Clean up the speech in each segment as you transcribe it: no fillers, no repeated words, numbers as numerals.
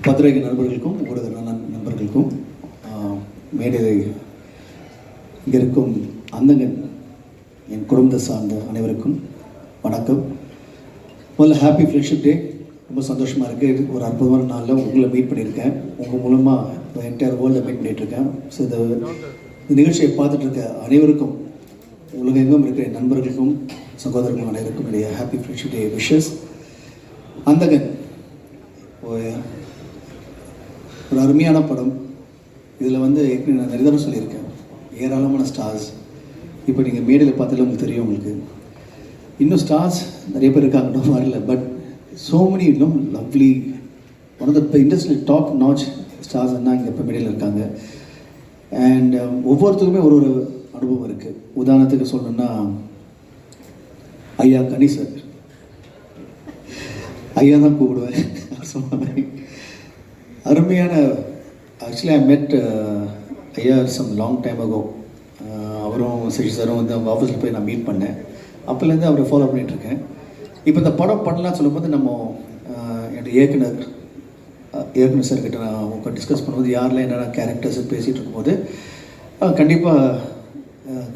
பத்திரிகை நண்பர்களுக்கும் ஊடக நண்பர்களுக்கும் மேடை இங்கே இருக்கும் அந்தங்கன் என் குடும்பத்தை சார்ந்த அனைவருக்கும் வணக்கம். முதல்ல ஹாப்பி ஃப்ரெண்ட்ஷிப் டே. ரொம்ப சந்தோஷமாக இருக்குது. ஒரு அற்புதமான நாளில் உங்களை மீட் பண்ணியிருக்கேன். உங்கள் மூலமாக என்டையர் வேர்ல்டை மீட் பண்ணிகிட்ருக்கேன். ஸோ இந்த நிகழ்ச்சியை பார்த்துட்டு இருக்க அனைவருக்கும் உலகெங்கும் இருக்கிற நண்பர்களுக்கும் சகோதரர்களும் அனைவருக்கும் என்னுடைய ஹாப்பி ஃப்ரெண்ட்ஷிப் டே விஷஸ். அந்தகன் ஒரு அருமையான படம். இதில் நான் நிறைய தடவை சொல்லியிருக்கேன், ஏராளமான ஸ்டார்ஸ். இப்போ நீங்கள் மேடையில் பார்த்தாலே உங்களுக்கு தெரியும். உங்களுக்கு இன்னும் ஸ்டார்ஸ் நிறைய பேர் இருக்காங்க, வரல. பட் ஸோ மெனி இன்னும் lovely one of the industrial top notch stars என்ன இங்கே இப்போ மேடையில் இருக்காங்க. அண்ட் ஒவ்வொருத்தருக்குமே ஒரு ஒரு அனுபவம் இருக்குது. உதாரணத்துக்கு சொல்லணுன்னா ஐயா கனி சார், ஐயா தான் கூப்பிடுவேன். சொன்ன அருமையான, ஆக்சுவலி ஐ மெட் ஐயா சம் லாங் டைம் அகோ. அவரும் சசி சாரும் அவங்க ஆஃபீஸில் போய் நான் மீட் பண்ணேன். அப்போலேருந்து அவரை ஃபாலோ பண்ணிகிட்ருக்கேன். இப்போ இந்த படம் பண்ணலான்னு சொல்லும்போது நம்ம என்னுடைய இயக்குனர் சார்கிட்ட நான் அவங்க டிஸ்கஸ் பண்ணும்போது யாரெல்லாம் என்னென்ன கேரக்டர்ஸ் பேசிகிட்டு இருக்கும்போது கண்டிப்பாக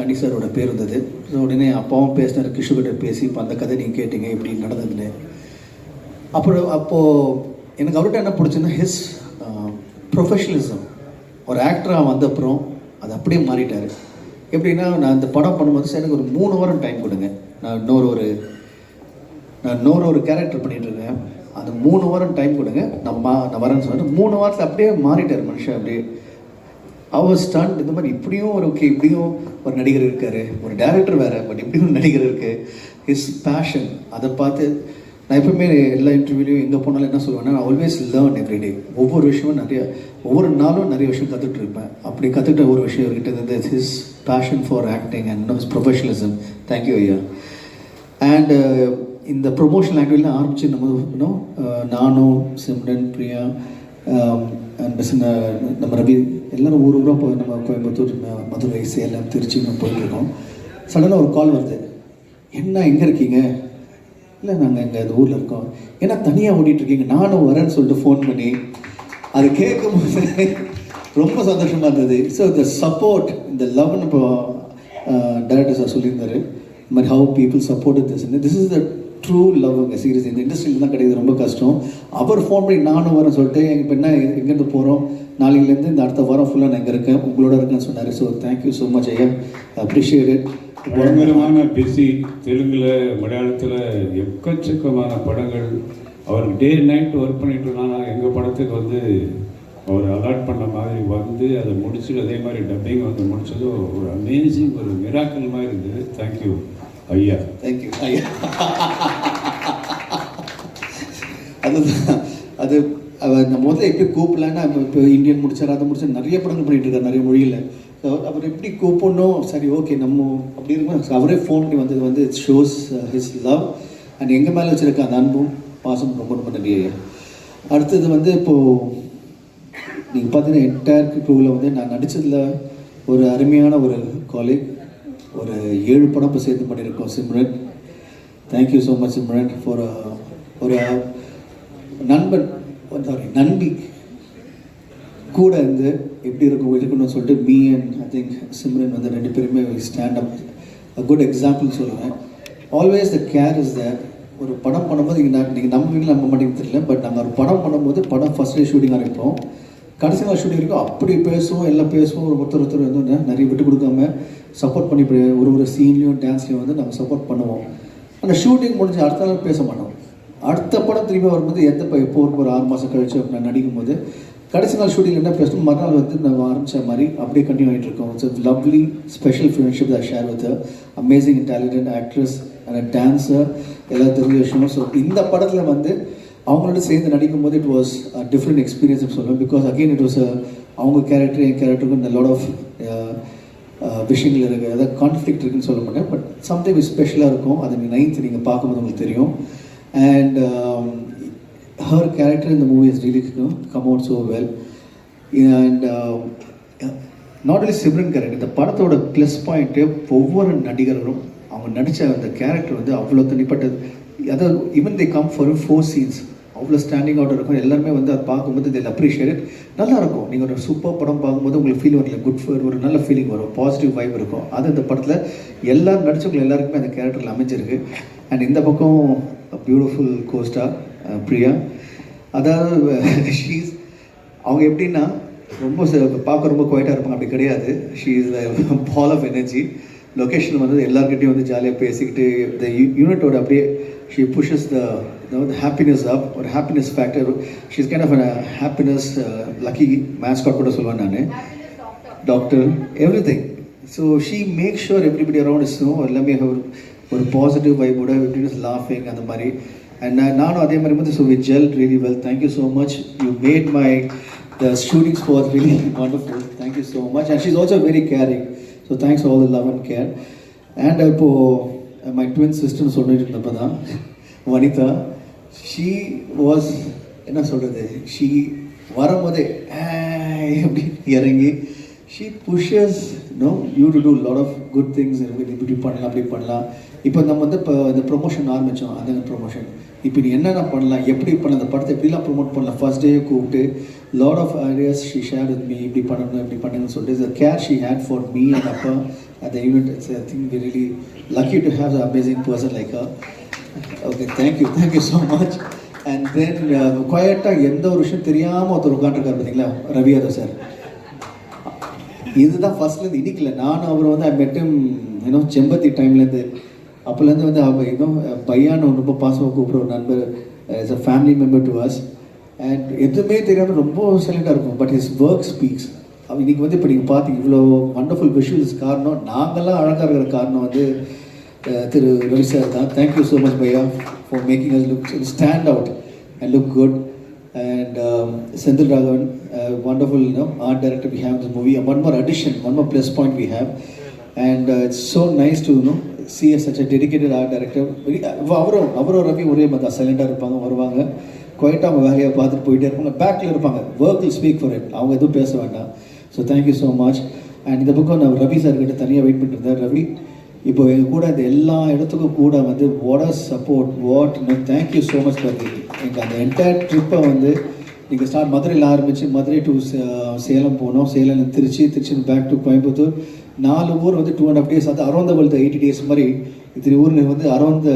கனி சாரோட பேர் இருந்தது. ஸோ உடனே அப்பாவும் பேசினார், கிஷுகிட்ட பேசி இப்போ அந்த கதை நீங்கள் கேட்டீங்க இப்படி நடந்ததுன்னு. அப்போது எனக்கு அவர்கிட்ட என்ன பிடிச்சுன்னா ஹிஸ் ப்ரொஃபஷனலிசம். ஒரு ஆக்டராக வந்த அப்புறம் அது அப்படியே மாறிட்டார். எப்படின்னா, நான் இந்த படம் பண்ணும்போது சார் எனக்கு ஒரு 3 வாரம் டைம் கொடுங்க, நான் இன்னொரு ஒரு கேரக்டர் பண்ணிகிட்ருக்கேன், அந்த 3 வாரம் டைம் கொடுங்க, நான் வரேன்னு சொல்லிட்டு 3 வாரத்தில் அப்படியே மாறிட்டார் மனுஷன். அப்படியே அவர் ஸ்டண்ட் இந்த மாதிரி இப்படியும் ஒரு ஓகே, இப்படியும் ஒரு நடிகர் இருக்கார், ஒரு டேரக்டர் வேறு, பட் இப்படியும் நடிகர் இருக்குது. ஹிஸ் பேஷன் அதை பார்த்து நான் எப்பவுமே எல்லா இன்டர்வியூலையும் எங்கே போனாலும் என்ன சொல்லுவேன்னா, நான் ஆல்வேஸ் லேர்ன் எவ்ரிடே. ஒவ்வொரு விஷயமும் ஒவ்வொரு நாளும் நிறைய விஷயம் கற்றுட்டு இருப்பேன். அப்படி கற்றுக்கிட்ட ஒரு விஷயம் இருக்கிட்ட இருந்தது his passion for acting and his professionalism. Thank you ஐயா. அண்ட் இந்த ப்ரொமோஷனல் ஆக்டிவிட்டியில் ஆரம்பித்து நம்ம நானும் சிம்ரன், பிரியா அண்ட் நம்ம ரவி எல்லோரும் ஊராக போய் நம்ம கோயம்புத்தூர், மதுரை, சேலம், திருச்சி நம்ம போயிட்டுருக்கோம். சடனாக ஒரு கால் வருது, என்ன எங்கே இருக்கீங்க? இல்லை நாங்கள் எங்கள் இந்த ஊரில் இருக்கோம். ஏன்னா தனியாக ஓடிட்டுருக்கீங்க, நானும் வரேன்னு சொல்லிட்டு ஃபோன் பண்ணி அது கேட்கும்போது ரொம்ப சந்தோஷமாக இருந்தது. ஸோ இந்த சப்போர்ட், இந்த லவ்னு இப்போ டைரக்டர் சார் சொல்லியிருந்தார், இந்த மாதிரி how people support this is the true love. Serious இந்த இண்டஸ்ட்ரியில் தான் கிடையாது, ரொம்ப கஷ்டம். அவர் ஃபோன் பண்ணி நானும் வரேன்னு சொல்லிட்டு இப்போ என்ன எங்கேருந்து போகிறோம், நாளையிலேருந்து இந்த அடுத்த வாரம் ஃபுல்லாக நான் இங்கே இருக்கேன், உங்களோட இருக்கேன்னு சொன்னார். ஸோ தேங்க்யூ ஸோ மச் ஐயா, அப்ரிஷியேட் இட். பயங்கரமான பிஸி. தெலுங்கில், மலையாளத்தில் எக்கச்சக்கமான படங்கள். அவர் டே நைட் ஒர்க் பண்ணிட்டு இருந்தாலும் எங்கள் படத்துக்கு அவர் அலாட் பண்ண மாதிரி அதை முடிச்சுட்டு அதே மாதிரி டப்பிங் முடிச்சது ஒரு அமேசிங், ஒரு மிராக்கிள் மாதிரி இருந்தது. தேங்க்யூ ஐயா. தேங்க்யூ ஐயா. அது நம்ம முதல்ல எப்படி கூப்பிடலான்னா, இப்போ இந்தியன் முடிச்சார், அதை முடிச்சு நிறைய படங்கள் பண்ணிட்டு இருக்காரு, நிறைய மொழியில். அவர் எப்படி கூப்பிடணும், சரி ஓகே நம்ம அப்படி இருக்கும்போது அவரே ஃபோன் பண்ணி வந்தது it shows his love and எங்கள் மேலே வச்சுருக்க அந்த அன்பும் பாசம் ரொம்ப ரொம்ப நன்றி. அடுத்தது இப்போது நீங்கள் பார்த்தீங்கன்னா என்டையர் க்ரூவில் நான் நடித்ததில் ஒரு அருமையான ஒரு காலேஜ், ஒரு 7 படம் இப்போ சேர்த்து பண்ணியிருக்கோம். Simran, thank you so much Simran for ஒரு நண்பி கூட இருந்து எப்படி இருக்கணும்னு சொல்லிட்டு me and I think Simran 2 பேருமே stand up a good example சொல்லுவேன். Always the care is there. ஒரு படம் பண்ணும்போது நீங்கள் நம்புவீங்களா நம்ப மாட்டேங்குது தெரியல, பட் நாங்கள் ஒரு படம் பண்ணும்போது படம் ஃபஸ்ட் டே ஷூட்டிங் ஆரம்பிப்போம், கடைசி நாள் ஷூட்டிங் இருக்கும், அப்படி பேசுவோம், எல்லாம் பேசுவோம். ஒருத்தர் நிறைய விட்டு கொடுக்காம சப்போர்ட் பண்ணி ஒரு சீன்லேயும் டான்ஸ்லேயும் நம்ம சப்போர்ட் பண்ணுவோம். அந்த ஷூட்டிங் முடிஞ்சு அடுத்த நாள் பேச மாட்டோம். அடுத்த படம் திரும்பி வரும்போது எப்போ ஒரு 6 மாதம் கழிச்சு நான் நடிக்கும் போது கடைசி நாள் ஷூட்டிங் என்ன பேசணும், மறுநாள் நம்ம ஆரம்பித்த மாதிரி அப்படியே கண்டினியூ ஆகிட்டு இருக்கோம். It's lovely special friendship I share with amazing talented actress and dancer, எல்லாம் தெரிஞ்ச விஷயம். ஸோ இந்த படத்தில் அவங்களோட சேர்ந்து நடிக்கும் போது இட் வாஸ் டிஃப்ரெண்ட் எக்ஸ்பீரியன்ஸ் சொல்லுவேன். பிகாஸ் அகெயின் இட் வாஸ் அவங்க கேரக்டர் என் கேரக்டருக்கும் இந்த லாட் ஆஃப் விஷயங்கள் இருக்குது, அதாவது கான்ஃப்ளிக்ட் இருக்குன்னு சொல்ல மாட்டேன், பட் சம்திங் ஸ்பெஷலாக இருக்கும். அது 9th நீங்கள் பார்க்கும்போது உங்களுக்கு தெரியும். And her character in the movie has really come out so well. And not only Simran character, இந்த படத்தோட ப்ளஸ் பாயிண்ட்டு ஒவ்வொரு நடிகர்களும் அவங்க நடித்த அந்த கேரக்டர் அவ்வளோ தனிப்பட்டது. அதாவது even they come for 4 scenes, அவ்வளோ ஸ்டாண்டிங் அவுட் இருக்கும். எல்லாருமே வந்து அதை பார்க்கும்போது இதில் அப்ரிஷியேட் நல்லாயிருக்கும். நீங்கள் ஒரு சூப்பர் படம் பார்க்கும்போது உங்களுக்கு ஃபீல் வரல, குட் ஒரு நல்ல ஃபீலிங் வரும், பாசிட்டிவ் வைப் இருக்கும். அது இந்த படத்தில் எல்லாரும் நடிச்சவங்க எல்லாருக்குமே அந்த கேரக்டரில் அமைஞ்சிருக்கு. அண்ட் இந்த பக்கம் பியூட்டிஃபுல் கோஸ்டார் பிரியா. அதாவது ஷீஸ் அவங்க எப்படின்னா ரொம்ப பார்க்க ரொம்ப குவைட்டாக இருப்பாங்க, அப்படி கிடையாது. She is ball of energy. Location வந்து எல்லாருக்கிட்டையும் வந்து ஜாலியாக பேசிக்கிட்டு இந்த யூனிட்டோட அப்படியே ஷீ புஷஸ் த ஹாப்பினஸ் அப், ஒரு happiness factor. She is kind of happiness lucky mascot கூட சொல்லுவேன் நான், doctor everything. So she make sure everybody around is எல்லாமே ஒரு பாசிட்டிவ் வைபோட எப்படின்னு லாஃபிங் அந்த மாதிரி. அண்ட் நானும் அதே மாதிரி வந்து so we gel really well. Thank you so much. You made my the shootings was really wonderful. Thank you so much. And she's also very caring. So thanks for all the love and care. And my twin sister சொல்லிட்டு Vanitha, she was என்ன சொல்கிறது, she வரும்போதே அப்படி இறங்கி she pushes you to do a lot of good things. இப்படி பண்ணலாம் அப்படி பண்ணலாம். இப்போ நம்ம வந்து இப்போ இந்த ப்ரொமோஷன் ஆரம்பித்தோம், அந்த ப்ரொமோஷன் இப்போ நீ என்னென்ன பண்ணலாம், எப்படி பண்ணலாம், அந்த படத்தை எப்படிலாம் ப்ரொமோட் பண்ணலாம், ஃபர்ஸ்ட் டே கூப்பிட்டு lot of ideas she share with me, இப்படி பண்ணணும் இப்படி பண்ணுங்கன்னு சொல்லிட்டு the care she had for me and அப்பா at the unit. I think we're really lucky to have an amazing person like her. Okay, thank you so much. And then குவைட்டாக எந்த ஒரு விஷயம் தெரியாமல் ஒருத்தர் உட்காந்துருக்காரு பார்த்தீங்களா, ரவி யாதவ் சார். இதுதான் ஃபர்ஸ்ட்லேருந்து இன்னைக்கு நானும் அவர் வந்து ஐ மெட்டும் செம்பத்தி டைம்லேருந்து அப்போலேருந்து வந்து அவர் பையான்னு ரொம்ப பாசமாக கூப்பிட்ற ஒரு நண்பர், is a family member to us. And எதுவுமே தெரியாமல் ரொம்ப சைலண்டாக இருக்கும், பட் ஹிஸ் ஒர்க் ஸ்பீக்ஸ். இன்னைக்கு வந்து இப்போ நீங்கள் பார்த்தீங்க இவ்வளோ வண்டர்ஃபுல் விஷுவல்ஸ் காரணம், நாங்கள்லாம் அழகாக இருக்கிற காரணம் வந்து திரு ரவி சார் தான். Thank you so much Bhaiya for making as look stand out and look good. And Sendil Raghavan, wonderful art director we have in this movie. One more addition, one more plus point we have. And it's so nice to see such a dedicated art director. அவரும் ரவி ஒரே மாதிரி சைலண்டாக இருப்பாங்க, வருவாங்க குவைட்டாக அவங்க வேலையை பார்த்துட்டு போயிட்டே இருப்பாங்க, பேக்கில் இருப்பாங்க. Work will speak for it, அவங்க எதுவும் பேச வேண்டாம். So thank you so much. And இந்த பக்கம் நான் ரவி சார்கிட்ட தனியாக வெயிட் பண்ணிட்டு இருந்தேன். ரவி இப்போ எங்கள் கூட இந்த எல்லா இடத்துக்கும் கூட வந்து what a support, thank you so much for எங்கள் அந்த என்டையர் ட்ரிப்பை வந்து நீங்கள் ஸ்டார்ட் மதுரையில் ஆரம்பித்து மதுரை டு சேலம் போனோம், சேலம் திருச்சி பேக் டு கோயம்புத்தூர், 4 ஊர் வந்து 2.5 days. அது அரௌண்ட் த வேர்ல்டு 80 days மாதிரி இத்தனை ஊரில் வந்து around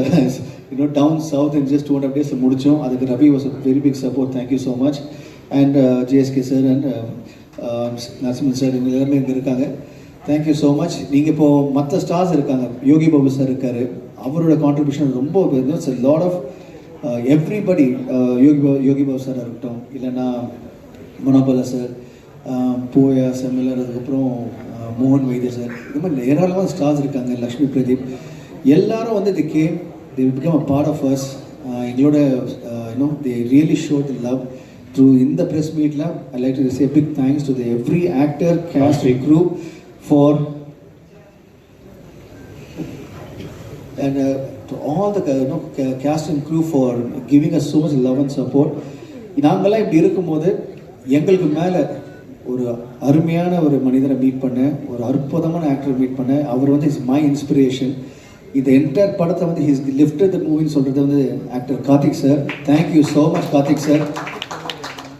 the town south in just 2.5 days முடித்தோம். அதுக்கு Ravi was a very big support. Thank you so much. And JSK sir and Narasimhan sir இவங்க எல்லாருமே இங்கே இருக்காங்க. Thank you so much. நீங்கள் இப்போது மற்ற ஸ்டார்ஸ் இருக்காங்க, யோகி பாபு சார் இருக்கார், அவரோட கான்ட்ரிபியூஷன் ரொம்ப lot of everybody. Yogi Babu சாராக இருக்கட்டும், இல்லைன்னா மனோபலா சார், போயா செமிலர், அதுக்கப்புறம் மோகன் வைத்தியர் சார், இது மாதிரி ஏராளமான ஸ்டார்ஸ் இருக்காங்க, லக்ஷ்மி பிரதீப், எல்லாரும் வந்து they came, they become a part of us. எங்களோட they really showed the love through in the press meet la. I like to say big thanks to the every actor, cast and crew for and to all the cast and crew for giving us so much love and support. நாங்கெல்லாம் இப்படி இருக்கும்போது எங்களுக்கு மேலே ஒரு அருமையான ஒரு மனிதரை meet பண்ணேன், ஒரு அற்புதமான ஆக்டரை மீட் பண்ணேன். அவர் வந்து இஸ் மை இன்ஸ்பிரேஷன். இந்த என்டையர் படத்தை வந்து ஹிஸ் லிஃப்டட் த மூவின்னு சொல்கிறது வந்து actor Karthik sir. Thank you so much Karthik sir.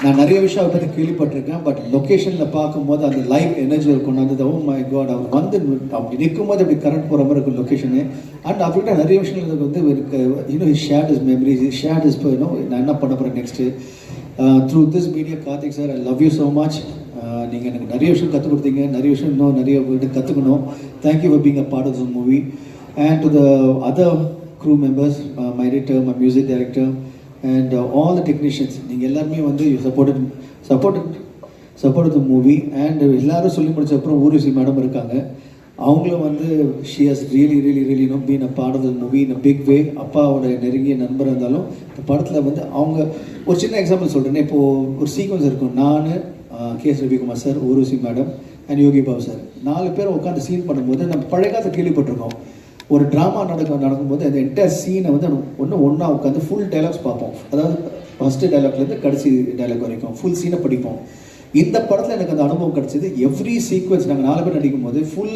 நான் நிறைய விஷயம் அவரை பற்றி கேள்விப்பட்டிருக்கேன், பட் லொக்கேஷனில் பார்க்கும்போது அந்த லைவ் எனர்ஜி இருக்கும். அந்த ஓ மை காட், அவர் வந்து அப்படி நிற்கும் போது அப்படி கரண்ட் போகிற மாதிரி இருக்கும் லொக்கேஷனு. அண்ட் அவர்கிட்ட நிறைய விஷயங்கள் வந்து shared is memories, shared is நான் என்ன பண்ண போகிறேன் next through this media. Karthik sir, I love you so much. நீங்கள் எனக்கு நிறைய விஷயம் கற்றுக் கொடுத்தீங்க, நிறைய விஷயம் இன்னும் நிறைய கற்றுக்கணும். Thank you for being a part of the movie. And to the other crew members, my editor, my music director, and all the technicians, நீங்கள் எல்லாருமே வந்து you supported the movie. And எல்லாரும் சொல்லி முடிச்ச அப்புறம் ஊர்வசி மேடம் இருக்காங்க, அவங்களும் வந்து she has really been a part of the movie in a big way. அப்பாவோட நெருங்கிய நண்பர் இருந்தாலும் இந்த படத்தில் வந்து அவங்க ஒரு சின்ன எக்ஸாம்பிள் சொல்கிறேன். இப்போது ஒரு சீக்வன்ஸ் இருக்கும், நான் KS Ravikumar sir, Urvashi madam and Yogi Babu sir 4 பேர் உட்காந்து சீன் பண்ணும்போது நம்ம பழைய காலத்தை கேள்விப்பட்டிருக்கோம். ஒரு ட்ராமா நடக்கும்போது அந்த என்டையர் சீனை வந்து ஒன்றா உட்காந்து ஃபுல் டைலாக்ஸ் பார்ப்போம். அதாவது ஃபஸ்ட்டு டைலாக்லேருந்து கடைசி டைலாக் வரைக்கும் ஃபுல் சீனை படிப்போம். இந்த படத்தில் எனக்கு அந்த அனுபவம் கிடச்சிது. எவ்ரி சீக்வன்ஸ் நாங்கள் 4 பேர் நடிக்கும் போது ஃபுல்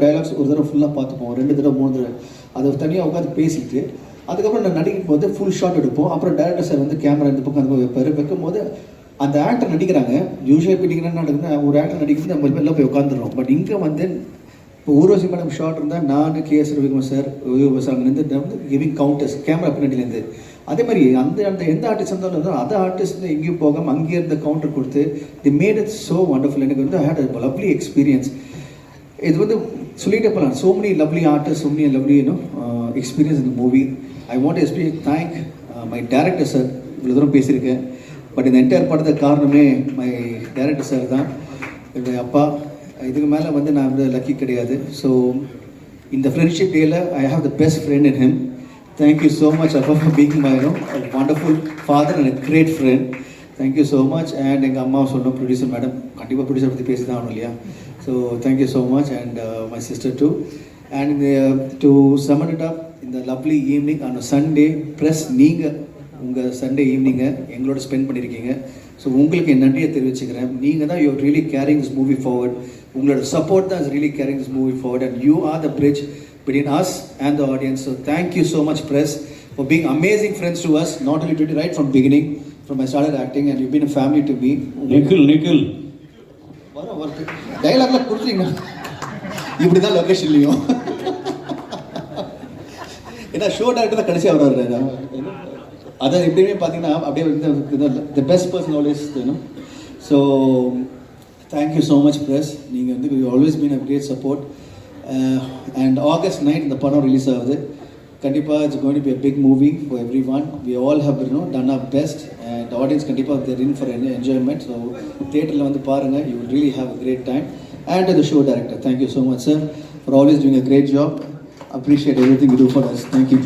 டைலாக்ஸ் ஒரு தடவை ஃபுல்லாக பார்த்துப்போம், 2 தடவை 3 தடவை அதை தனியாக உட்காந்து பேசிட்டு அதுக்கப்புறம் நான் நடிக்கும் போது ஃபுல் ஷாட் எடுப்போம். அப்புறம் டேரக்டர் சார் வந்து கேமரா இந்த பக்கம் அந்த வைப்பார். வைக்கும்போது அந்த ஆக்டர் நடிக்கிறாங்க. யூஸ்வலாக இப்போ நீங்கள் என்ன நடக்குதுன்னா, ஒரு ஆக்டர் நடிக்கிறது நம்ம எல்லாம் போய் உட்காந்துடுறோம். பட் இங்கே வந்து இப்போ ஊர்வசி மேடம் ஷார்ட் இருந்தால் நான் கேஎஸ் ரவிக்குமார் சார் சார்லேருந்து வந்து கிவிங் கவுண்டர்ஸ் கேமரா பின்னாடிலேருந்து. அதே மாதிரி அந்த எந்த ஆர்டிஸ்ட் இருந்தாலும் அந்த ஆர்டிஸ்ட் எங்கேயும் போகாமல் அங்கேயே இருந்த கவுண்டர் கொடுத்து தி மேட் இட் ஸோ வண்டர்ஃபுல். எனக்கு வந்து ஹேட் அ லவ்லி எக்ஸ்பீரியன்ஸ். இது வந்து சொல்லிட்டே போகலாம். So many lovely artist, so many lovely experience இந்த movie. I want especially thank my director sir. இவ்வளோ தூரம் பேசியிருக்கேன். பட் இந்த என்டையர் படத்துக்கு காரணமே மை டேரக்டர் சார் தான், என்னுடைய அப்பா. இதுக்கு மேலே வந்து நான் வந்து லக்கி கிடையாது. ஸோ இந்த ஃப்ரெண்ட்ஷிப் டேயில் I have the best friend in him. Thank you so much அப்பா for being my wonderful father and a great friend. Thank you so much. And எங்கள் அம்மா சொன்னோம் ப்ரொடியூசர் மேடம், கண்டிப்பாக ப்ரொடியூசர் பற்றி பேசி தான் ஆகணும் இல்லையா? So thank you so much. And my sister too. And to summon it up, இந்த lovely evening on Sunday plus நீங்கள் உங்கள் சண்டே ஈவினிங்கை எங்களோட ஸ்பெண்ட் பண்ணியிருக்கீங்க. ஸோ உங்களுக்கு என் நன்றியை தெரிவிச்சுக்கிறேன். நீங்கள் தான் you're really carrying this movie forward. உங்களோட சப்போர்ட் தான் is really carrying this movie forward. And you are the bridge between us and the audience. So thank you so much, press, for being amazing friends to us, not only today, right from beginning, from I started acting, and you've been a family to me. Nikhil வர டைலாக்ல கொடுத்தீங்க இப்படி தான் லொகேஷன்லையும். ஏன்னா show director தான் கடைசியாக வர்றாரு. அதான் எப்படியுமே பார்த்தீங்கன்னா அப்படியே த பெஸ்ட் பர்சன் ஆல்வேஸ் வேணும். So thank you so much press. நீங்கள் வந்து you always been a great support. And August 9 இந்த படம் ரிலீஸ் ஆகுது. கண்டிப்பாக it's going to be a big movie for everyone. We all have done our best. And audience கண்டிப்பாக they're in for enjoyment. So தியேட்டரில் வந்து பாருங்கள், you will really have a great time. And the show director, thank you so much sir for always doing a great job. Appreciate everything you do for us. Thank you.